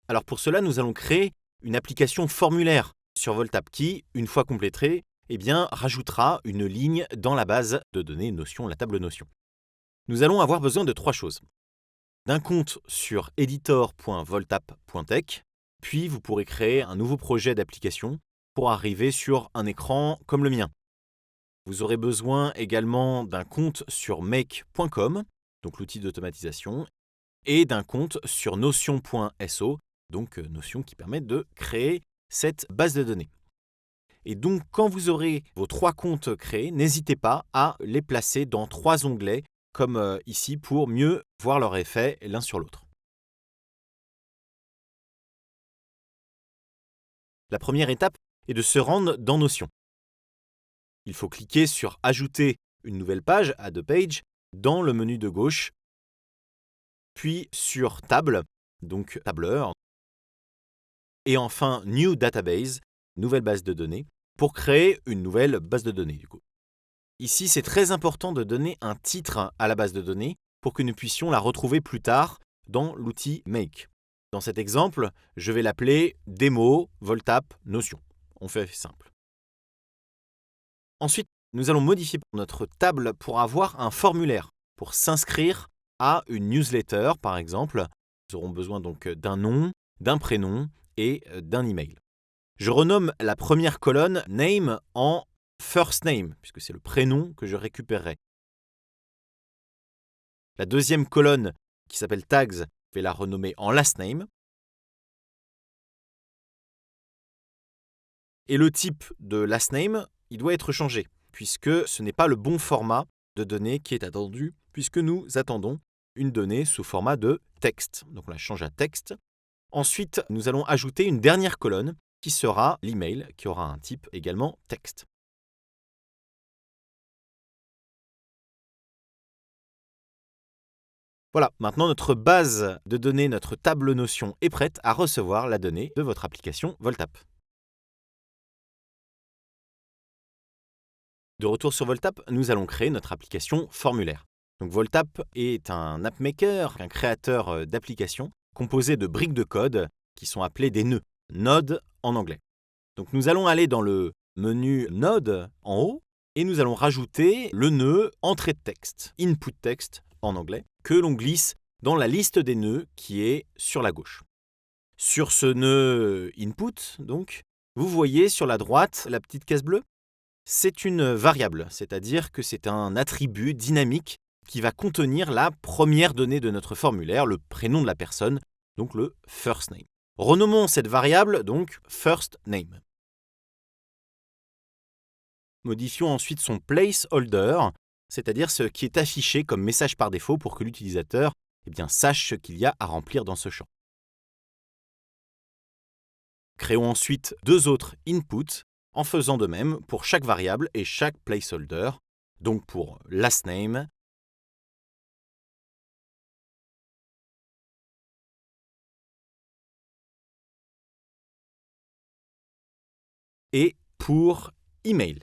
Alors pour cela, nous allons créer une application formulaire sur Voltap qui, une fois complétée, rajoutera une ligne dans la base de données Notion, la table Notion. Nous allons avoir besoin de 3 choses. D'un compte sur editor.voltap.tech, puis vous pourrez créer un nouveau projet d'application pour arriver sur un écran comme le mien. Vous aurez besoin également d'un compte sur make.com, donc l'outil d'automatisation, et d'un compte sur notion.so, donc Notion qui permet de créer cette base de données. Et donc, quand vous aurez vos 3 comptes créés, n'hésitez pas à les placer dans 3 onglets, comme ici, pour mieux voir leur effet l'un sur l'autre. La première étape est de se rendre dans Notion. Il faut cliquer sur « Ajouter une nouvelle page » (Add a page) dans le menu de gauche, puis sur « Table », donc tableur, et enfin « New Database », nouvelle base de données, pour créer une nouvelle base de données. Ici, c'est très important de donner un titre à la base de données pour que nous puissions la retrouver plus tard dans l'outil Make. Dans cet exemple, je vais l'appeler « Démo Voltap Notion ». On fait simple. Ensuite, nous allons modifier notre table pour avoir un formulaire, pour s'inscrire à une newsletter, par exemple. Nous aurons besoin donc d'un nom, d'un prénom et d'un email. Je renomme la première colonne « Name » en « First Name », puisque c'est le prénom que je récupérerai. La deuxième colonne, qui s'appelle « Tags », je vais la renommer en « Last Name ». Et le type de « Last Name », il doit être changé, puisque ce n'est pas le bon format de données qui est attendu, puisque nous attendons une donnée sous format de texte. Donc on la change à texte. Ensuite, nous allons ajouter une dernière colonne qui sera l'email, qui aura un type également texte. Voilà, maintenant notre base de données, notre table Notion est prête à recevoir la donnée de votre application Voltap. De retour sur Voltap, nous allons créer notre application formulaire. Donc Voltap est un appmaker, un créateur d'applications composé de briques de code qui sont appelées des nœuds, nodes en anglais. Donc nous allons aller dans le menu Node en haut et nous allons rajouter le nœud entrée de texte, input text en anglais, que l'on glisse dans la liste des nœuds qui est sur la gauche. Sur ce nœud input, donc, vous voyez sur la droite la petite case bleue. C'est une variable, c'est-à-dire que c'est un attribut dynamique qui va contenir la première donnée de notre formulaire, le prénom de la personne, donc le first name. Renommons cette variable donc first name. Modifions ensuite son placeholder, c'est-à-dire ce qui est affiché comme message par défaut pour que l'utilisateur sache ce qu'il y a à remplir dans ce champ. Créons ensuite 2 autres inputs en faisant de même pour chaque variable et chaque placeholder, donc pour last name et pour email.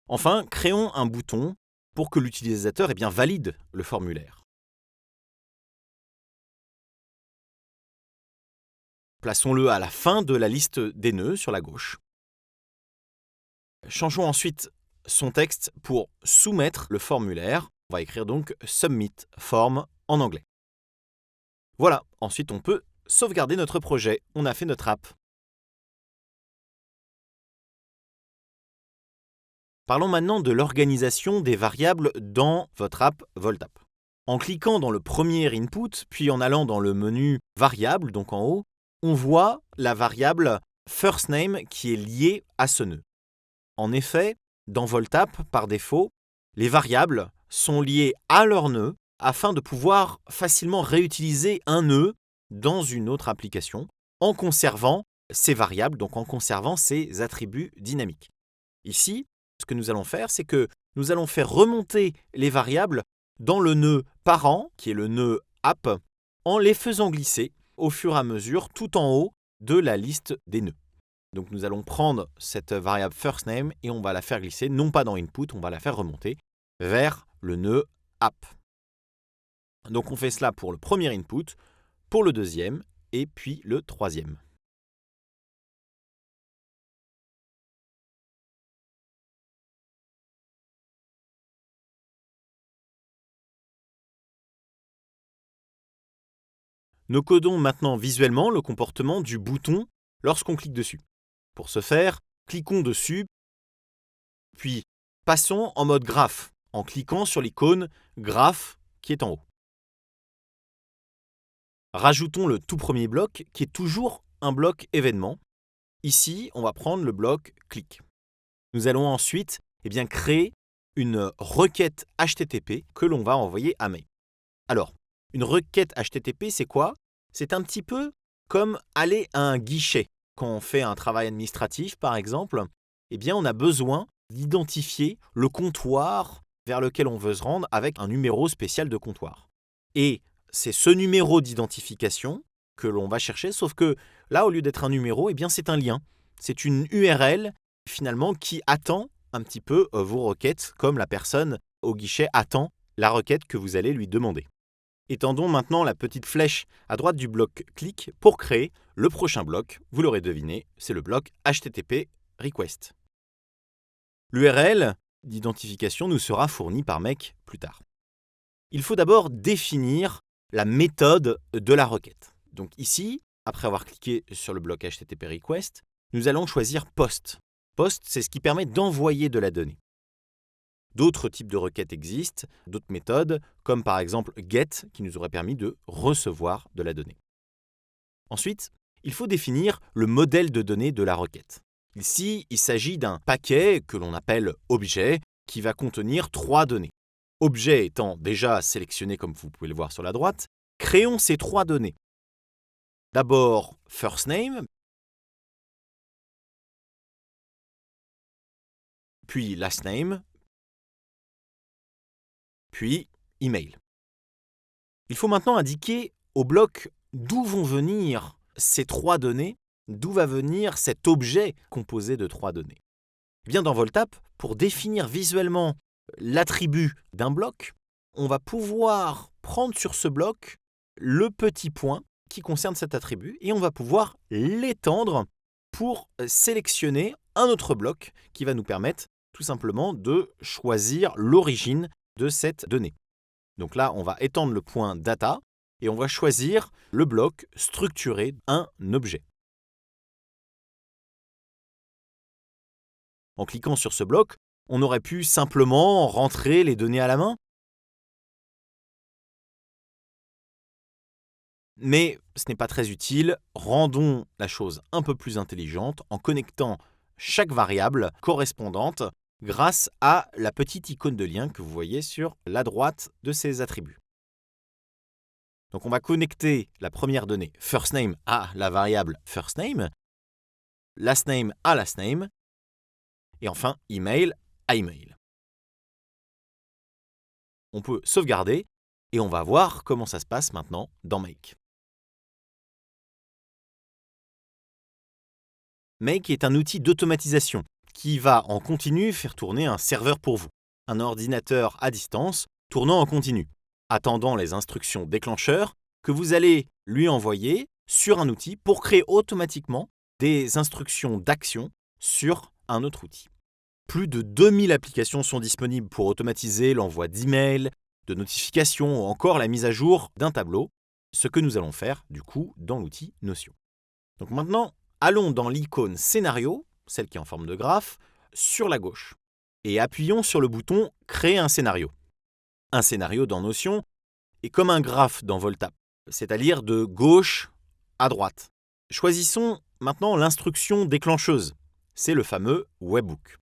Enfin, créons un bouton pour que l'utilisateur valide le formulaire. Plaçons-le à la fin de la liste des nœuds sur la gauche. Changeons ensuite son texte pour soumettre le formulaire. On va écrire donc « Submit form » en anglais. Voilà, ensuite on peut sauvegarder notre projet. On a fait notre app. Parlons maintenant de l'organisation des variables dans votre app Voltap. En cliquant dans le premier input, puis en allant dans le menu « Variables », donc en haut, on voit la variable « First Name » qui est liée à ce nœud. En effet, dans Voltap, par défaut, les variables sont liées à leur nœud afin de pouvoir facilement réutiliser un nœud dans une autre application en conservant ces variables, donc en conservant ces attributs dynamiques. Ici, ce que nous allons faire, c'est que nous allons faire remonter les variables dans le nœud parent, qui est le nœud app, en les faisant glisser au fur et à mesure tout en haut de la liste des nœuds. Donc nous allons prendre cette variable firstName et on va la faire glisser, non pas dans input, on va la faire remonter vers le nœud app. Donc on fait cela pour le premier input, pour le deuxième et puis le troisième. Nous codons maintenant visuellement le comportement du bouton lorsqu'on clique dessus. Pour ce faire, cliquons dessus, puis passons en mode graphe en cliquant sur l'icône graphe qui est en haut. Rajoutons le tout premier bloc qui est toujours un bloc événement. Ici, on va prendre le bloc clic. Nous allons ensuite créer une requête HTTP que l'on va envoyer à Make. Alors, une requête HTTP, c'est quoi? C'est un petit peu comme aller à un guichet. Quand on fait un travail administratif, par exemple, on a besoin d'identifier le comptoir vers lequel on veut se rendre avec un numéro spécial de comptoir. Et c'est ce numéro d'identification que l'on va chercher, sauf que là, au lieu d'être un numéro, c'est un lien. C'est une URL, finalement, qui attend un petit peu vos requêtes, comme la personne au guichet attend la requête que vous allez lui demander. Étendons maintenant la petite flèche à droite du bloc clic pour créer le prochain bloc. Vous l'aurez deviné, c'est le bloc HTTP request. L'URL d'identification nous sera fournie par Make plus tard. Il faut d'abord définir la méthode de la requête. Donc ici, après avoir cliqué sur le bloc HTTP request, nous allons choisir POST. POST, c'est ce qui permet d'envoyer de la donnée. D'autres types de requêtes existent, d'autres méthodes, comme par exemple GET, qui nous aurait permis de recevoir de la donnée. Ensuite, il faut définir le modèle de données de la requête. Ici, il s'agit d'un paquet que l'on appelle objet, qui va contenir 3 données. Objet étant déjà sélectionné comme vous pouvez le voir sur la droite, créons ces 3 données. D'abord firstName, puis lastName, puis email. Il faut maintenant indiquer au bloc d'où vont venir ces 3 données, d'où va venir cet objet composé de 3 données. Dans Voltap, pour définir visuellement l'attribut d'un bloc, on va pouvoir prendre sur ce bloc le petit point qui concerne cet attribut et on va pouvoir l'étendre pour sélectionner un autre bloc qui va nous permettre tout simplement de choisir l'origine de cette donnée. Donc là, on va étendre le point data et on va choisir le bloc structuré un objet. En cliquant sur ce bloc, on aurait pu simplement rentrer les données à la main. Mais ce n'est pas très utile. Rendons la chose un peu plus intelligente en connectant chaque variable correspondante grâce à la petite icône de lien que vous voyez sur la droite de ces attributs. Donc on va connecter la première donnée firstName à la variable firstName, lastName à lastName, et enfin email à email. On peut sauvegarder et on va voir comment ça se passe maintenant dans Make. Make est un outil d'automatisation qui va en continu faire tourner un serveur pour vous, un ordinateur à distance tournant en continu, attendant les instructions déclencheurs que vous allez lui envoyer sur un outil pour créer automatiquement des instructions d'action sur un autre outil. Plus de 2000 applications sont disponibles pour automatiser l'envoi d'emails, de notifications ou encore la mise à jour d'un tableau, ce que nous allons faire du coup dans l'outil Notion. Donc maintenant, allons dans l'icône Scénario, celle qui est en forme de graphe, sur la gauche et appuyons sur le bouton Créer un scénario. Un scénario dans Notion est comme un graphe dans Voltap, c'est-à-dire de gauche à droite. Choisissons maintenant l'instruction déclencheuse, c'est le fameux webhook.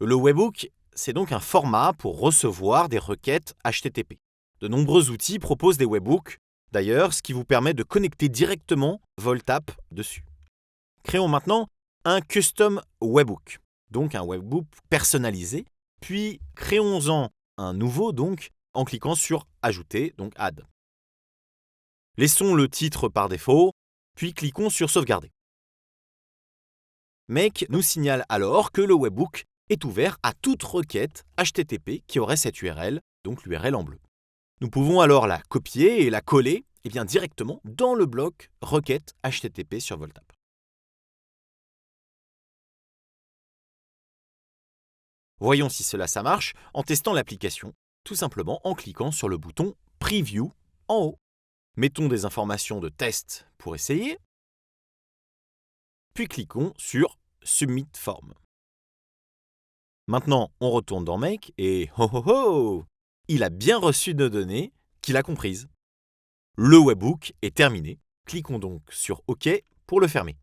Le webhook, c'est donc un format pour recevoir des requêtes HTTP. De nombreux outils proposent des webhooks, d'ailleurs, ce qui vous permet de connecter directement Voltap dessus. Créons maintenant un custom webhook, donc un webhook personnalisé, puis créons-en un nouveau donc en cliquant sur Ajouter, donc Add. Laissons le titre par défaut, puis cliquons sur Sauvegarder. Make nous signale alors que le webhook est ouvert à toute requête HTTP qui aurait cette URL, donc l'URL en bleu. Nous pouvons alors la copier et la coller directement dans le bloc requête HTTP sur Voltap. Voyons si ça marche en testant l'application, tout simplement en cliquant sur le bouton Preview en haut. Mettons des informations de test pour essayer, puis cliquons sur Submit Form. Maintenant, on retourne dans Make et il a bien reçu nos données qu'il a comprises. Le webhook est terminé. Cliquons donc sur OK pour le fermer.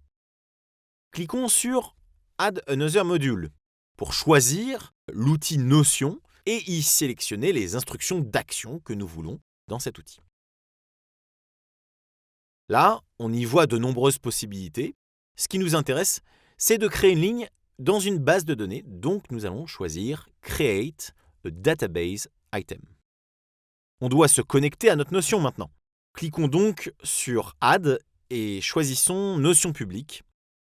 Cliquons sur Add Another Module pour choisir l'outil Notion et y sélectionner les instructions d'action que nous voulons dans cet outil. Là, on y voit de nombreuses possibilités. Ce qui nous intéresse, c'est de créer une ligne dans une base de données, donc nous allons choisir Create a Database Item. On doit se connecter à notre Notion maintenant. Cliquons donc sur Add et choisissons Notion publique,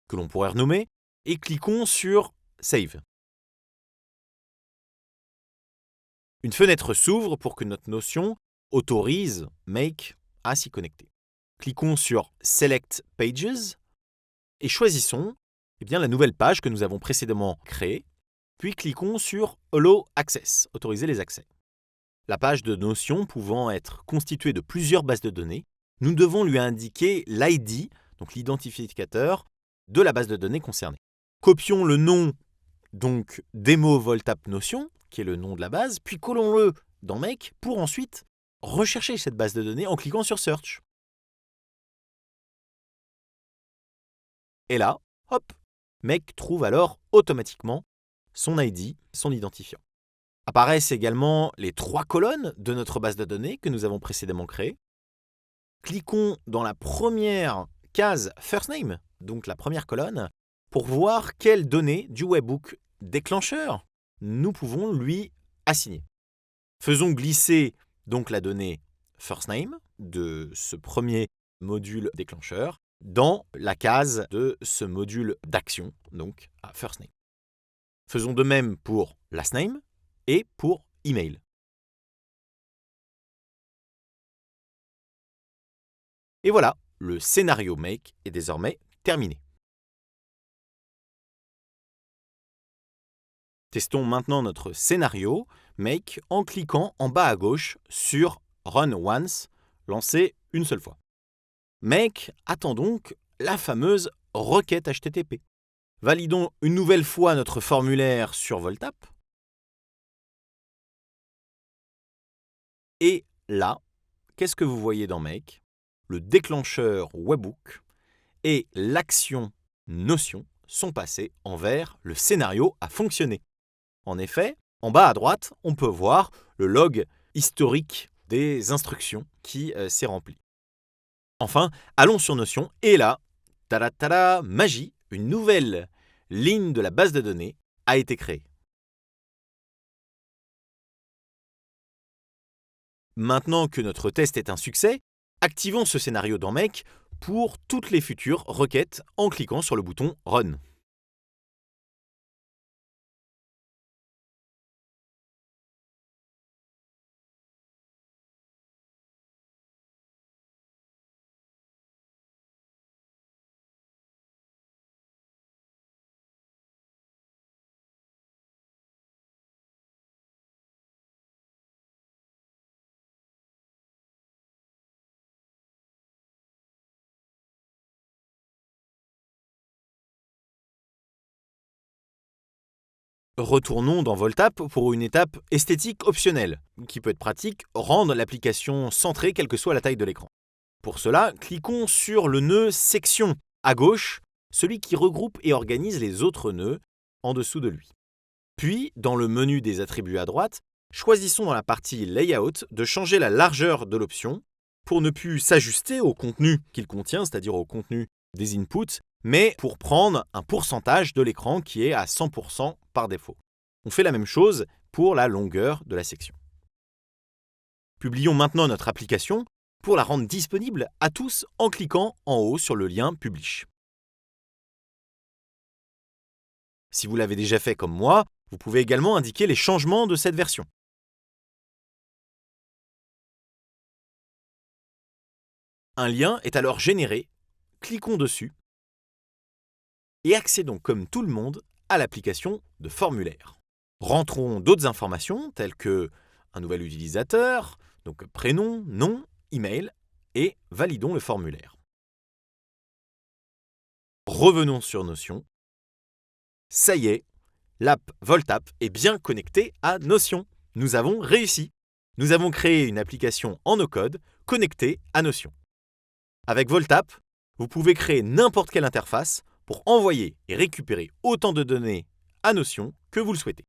que l'on pourrait renommer, et cliquons sur Save. Une fenêtre s'ouvre pour que notre Notion autorise Make à s'y connecter. Cliquons sur Select Pages et choisissons la nouvelle page que nous avons précédemment créée, puis cliquons sur Allow Access, autoriser les accès. La page de Notion pouvant être constituée de plusieurs bases de données, nous devons lui indiquer l'ID, donc l'identificateur, de la base de données concernée. Copions le nom, donc Demo Voltap Notion, qui est le nom de la base, puis collons-le dans Make pour ensuite rechercher cette base de données en cliquant sur Search. Et là, hop, Make trouve alors automatiquement son ID, son identifiant. Apparaissent également les 3 colonnes de notre base de données que nous avons précédemment créée. Cliquons dans la première case First Name, donc la première colonne, pour voir quelles données du webhook déclencheur nous pouvons lui assigner. Faisons glisser donc la donnée First Name de ce premier module déclencheur dans la case de ce module d'action, donc à First Name. Faisons de même pour Last Name et pour Email. Et voilà, le scénario Make est désormais terminé. Testons maintenant notre scénario Make en cliquant en bas à gauche sur Run Once, lancer une seule fois. Make attend donc la fameuse requête HTTP. Validons une nouvelle fois notre formulaire sur Voltap. Et là, qu'est-ce que vous voyez dans Make? Le déclencheur webhook et l'action Notion sont passés en vert. Le scénario a fonctionné. En effet, en bas à droite, on peut voir le log historique des instructions qui s'est rempli. Enfin, allons sur Notion et là, tada, magie, une nouvelle ligne de la base de données a été créée. Maintenant que notre test est un succès, activons ce scénario dans Make pour toutes les futures requêtes en cliquant sur le bouton Run. Retournons dans Voltap pour une étape esthétique optionnelle, qui peut être pratique, rendre l'application centrée quelle que soit la taille de l'écran. Pour cela, cliquons sur le nœud Section à gauche, celui qui regroupe et organise les autres nœuds en dessous de lui. Puis, dans le menu des attributs à droite, choisissons dans la partie Layout de changer la largeur de l'option pour ne plus s'ajuster au contenu qu'il contient, c'est-à-dire au contenu des inputs, mais pour prendre un pourcentage de l'écran qui est à 100% par défaut. On fait la même chose pour la longueur de la section. Publions maintenant notre application pour la rendre disponible à tous en cliquant en haut sur le lien Publish. Si vous l'avez déjà fait comme moi, vous pouvez également indiquer les changements de cette version. Un lien est alors généré, cliquons dessus et accédons comme tout le monde à l'application de formulaire. Rentrons d'autres informations telles que un nouvel utilisateur, donc prénom, nom, email, et validons le formulaire. Revenons sur Notion. Ça y est, l'app Voltapp est bien connectée à Notion. Nous avons réussi. Nous avons créé une application en no-code connectée à Notion. Avec Voltapp, vous pouvez créer n'importe quelle interface pour envoyer et récupérer autant de données à Notion que vous le souhaitez.